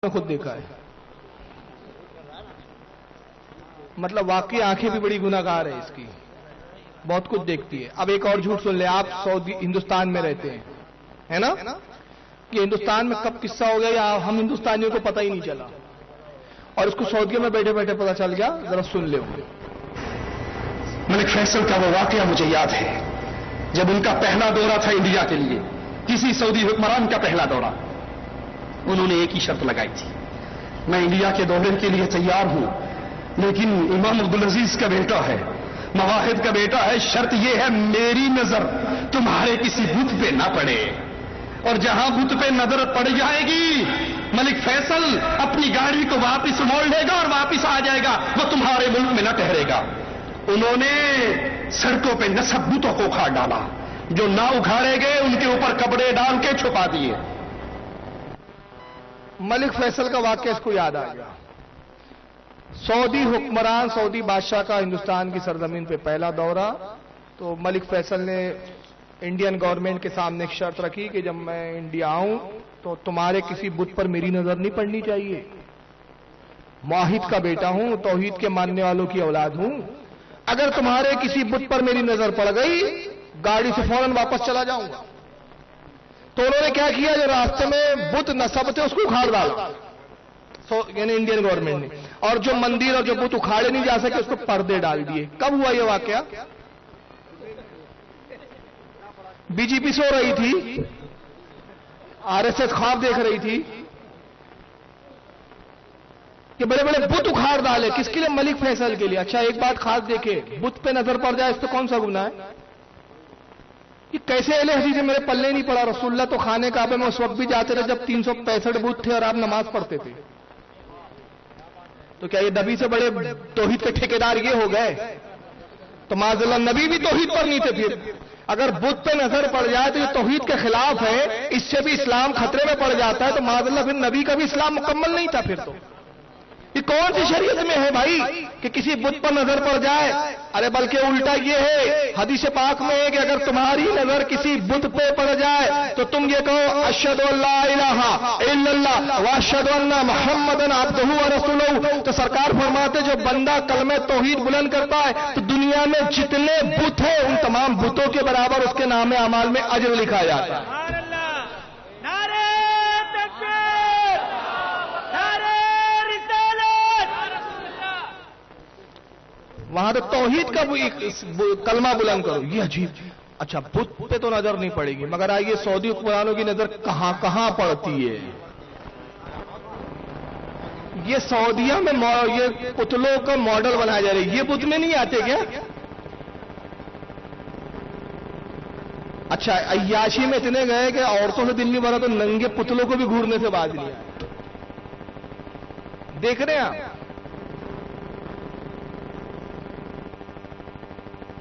نے خود دیکھا ہے. مطلب واقعی آنکھیں بھی بڑی گناہگار ہے اس کی، بہت کچھ دیکھتی ہے. اب ایک اور جھوٹ سن لیں، آپ ہندوستان میں رہتے ہیں ہے نا، کہ ہندوستان میں کب قصہ ہو گیا یا ہم ہندوستانیوں کو پتہ ہی نہیں چلا اور اس کو سعودیہ میں بیٹھے بیٹھے پتہ چل گیا. ذرا سن لیں. ملک فیصل کا وہ واقعہ مجھے یاد ہے جب ان کا پہلا دورہ تھا انڈیا کے لیے، کسی سعودی حکمران کا پہلا دورہ. انہوں نے ایک ہی شرط لگائی تھی، میں انڈیا کے دورے کے لیے تیار ہوں لیکن امام عبدالعزیز کا بیٹا ہے، مواحد کا بیٹا ہے، شرط یہ ہے میری نظر تمہارے کسی بت پہ نہ پڑے، اور جہاں بت پہ نظر پڑ جائے گی ملک فیصل اپنی گاڑی کو واپس موڑ لے گا اور واپس آ جائے گا، وہ تمہارے ملک میں نہ ٹھہرے گا. انہوں نے سڑکوں پہ نصب بتوں کو اکھاڑ ڈالا، جو نہ اکھاڑے گئے ان کے اوپر کپڑے ڈال کے چھپا دیے. ملک فیصل کا واقعہ اس کو یاد آ گیا. سعودی حکمران، سعودی بادشاہ کا ہندوستان کی سرزمین پہ پہلا دورہ. تو ملک فیصل نے انڈین گورنمنٹ کے سامنے ایک شرط رکھی کہ جب میں انڈیا آؤں تو تمہارے کسی بت پر میری نظر نہیں پڑنی چاہیے. موحد کا بیٹا ہوں، توحید کے ماننے والوں کی اولاد ہوں، اگر تمہارے کسی بت پر میری نظر پڑ گئی گاڑی سے فوراً واپس چلا جاؤں گا. تو انہوں نے کیا کیا، جو راستے میں بت نصب تھے اس کو اکھاڑ ڈالا، یعنی انڈین گورنمنٹ نے، اور جو مندر اور جو بت اکھاڑے نہیں جا سکے اس کو پردے ڈال دیے. کب ہوا یہ واقعہ؟ بی جے پی سو رہی تھی، آر ایس ایس خواب دیکھ رہی تھی کہ بڑے بڑے بت اکھاڑ ڈالے. کس کے لیے؟ ملک فیصل کے لیے. اچھا ایک بات خاص دیکھے، بت پہ نظر پڑ جائے اس پہ کون سا گناہ ہے؟ یہ کیسے اہل حدیث ہے؟ میرے پلے نہیں پڑا. رسول اللہ تو خانے کعبے میں اس وقت بھی جاتے تھے جب 365 بت تھے اور آپ نماز پڑھتے تھے. تو کیا یہ نبی سے بڑے توحید کے ٹھیکیدار یہ ہو گئے؟ تو معاذ اللہ نبی بھی توحید پر نہیں تھے. پھر اگر بت پہ نظر پڑ جائے تو یہ توحید کے خلاف ہے، اس سے بھی اسلام خطرے میں پڑ جاتا ہے. تو معاذ اللہ پھر نبی کا بھی اسلام مکمل نہیں تھا. پھر تو یہ کون سی شریعت میں ہے بھائی کہ کسی بت پر نظر پڑ جائے؟ ارے بلکہ الٹا یہ ہے، حدیث پاک میں ہے کہ اگر تمہاری نظر کسی بت پہ پڑ جائے تو تم یہ کہو اشہد ان لا الہ الا اللہ واشہد ان محمدن عبدہ ورسولہ. تو سرکار فرماتے جو بندہ کلمہ توحید بلند کرتا ہے تو دنیا میں جتنے بت ہیں ان تمام بتوں کے برابر اس کے نام اعمال میں اجر لکھا جاتا ہے. وہاں تو توحید کا کلمہ بلند کرو. یہ عجیب. اچھا بت پہ تو نظر نہیں پڑے گی، مگر آئیے سعودی حکمرانوں کی نظر کہاں کہاں پڑتی ہے. یہ سعودیہ میں یہ پتلوں کا ماڈل بنایا جا رہا ہے. یہ بت میں نہیں آتے کیا؟ اچھا عیاشی میں اتنے گئے کہ عورتوں سے دل نہیں بھرا تو ننگے پتلوں کو بھی گھورنے سے باز نہیں آیا. دیکھ رہے ہیں آپ؟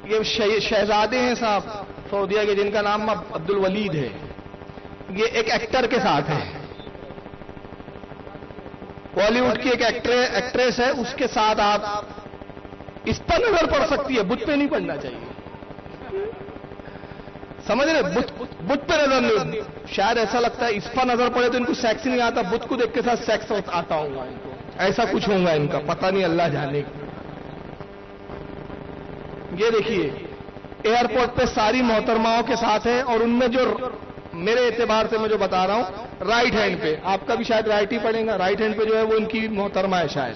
یہ شہزادے ہیں صاحب سعودیہ کے جن کا نام عبد الولید ہے. یہ ایک ایکٹر کے ساتھ ہے، بالی ووڈ کی ایک ایکٹریس ہے، اس کے ساتھ آپ اس پر نظر پڑ سکتی ہے، بت پہ نہیں پڑنا چاہیے. سمجھ رہے؟ بت پہ نظر نہیں. شاید ایسا لگتا ہے اس پر نظر پڑے تو ان کو سیکس نہیں آتا، بت کو دیکھ کے ساتھ سیکس آتا ہوگا ان کو. ایسا کچھ ہوگا ان کا، پتہ نہیں، اللہ جانے. یہ دیکھیے ایئرپورٹ پہ ساری محترماؤں کے ساتھ ہے، اور ان میں جو میرے اعتبار سے میں جو بتا رہا ہوں رائٹ ہینڈ پہ، آپ کا بھی شاید رائٹ ہی پڑے گا، رائٹ ہینڈ پہ جو ہے وہ ان کی محترمہ ہے شاید،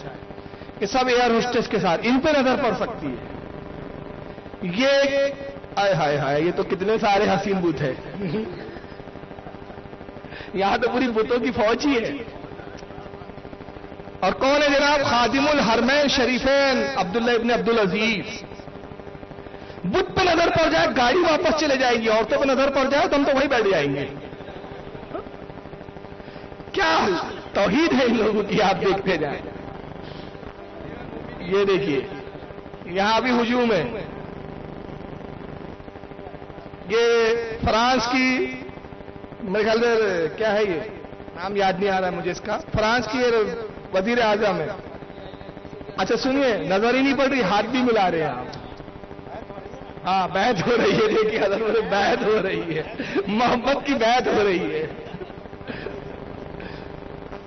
کہ سب ایئر ہوسٹس کے ساتھ ان پہ نظر پڑ سکتی ہے. یہ آئے ہائے ہائے، یہ تو کتنے سارے حسین بت ہے. یہاں تو پوری بتوں کی فوج ہی ہے. اور کون ہے جناب؟ خادم الحرمین شریفین عبداللہ ابن عبدالعزیز. بت پہ نظر پڑ جائے گاڑی واپس چلے جائے گی، عورتوں پہ نظر پڑ جائے تو ہم تو وہیں بیٹھ جائیں گے. کیا توحید ہے ان لوگوں کی، آپ دیکھتے جائیں. یہ دیکھیے یہاں بھی ہجوم ہے. یہ فرانس کی، میرے خیال میں کیا ہے، یہ نام یاد نہیں آ رہا ہے مجھے اس کا، فرانس کی وزیر اعظم ہے. اچھا سنیے، نظر ہی نہیں پڑ رہی، ہاتھ بھی ملا رہے ہیں آپ. ہاں بیعت ہو رہی ہے. دیکھیے حضرت بیعت ہو رہی ہے، محبت کی بیعت ہو رہی ہے.